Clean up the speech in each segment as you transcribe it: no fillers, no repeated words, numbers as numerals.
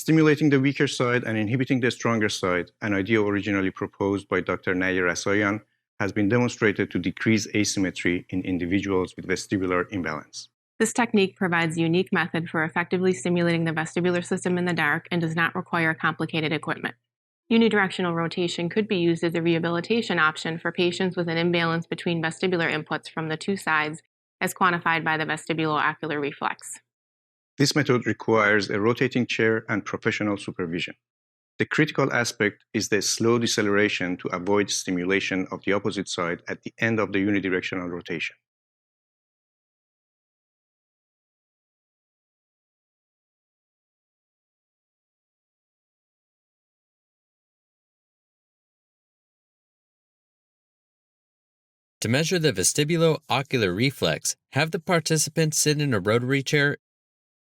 Stimulating the weaker side and inhibiting the stronger side, an idea originally proposed by Dr. Navid Rassaian, has been demonstrated to decrease asymmetry in individuals with vestibular imbalance. This technique provides a unique method for effectively stimulating the vestibular system in the dark and does not require complicated equipment. Unidirectional rotation could be used as a rehabilitation option for patients with an imbalance between vestibular inputs from the two sides, as quantified by the vestibulo-ocular reflex. This method requires a rotating chair and professional supervision. The critical aspect is the slow deceleration to avoid stimulation of the opposite side at the end of the unidirectional rotation. To measure the vestibulo-ocular reflex, have the participant sit in a rotary chair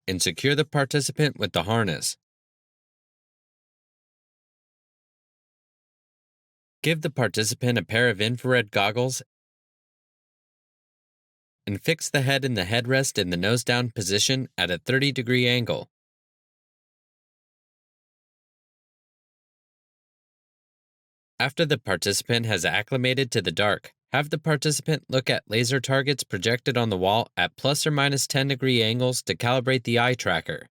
and secure the participant with the harness. Give the participant a pair of infrared goggles and fix the head in the headrest in the nose-down position at a 30-degree angle. After the participant has acclimated to the dark, have the participant look at laser targets projected on the wall at plus or minus 10-degree angles to calibrate the eye tracker.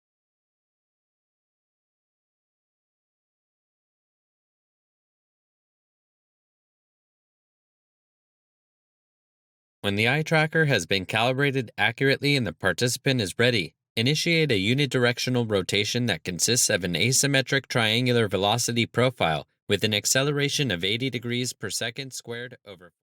When the eye tracker has been calibrated accurately and the participant is ready, initiate a unidirectional rotation that consists of an asymmetric triangular velocity profile with an acceleration of 80 degrees per second squared over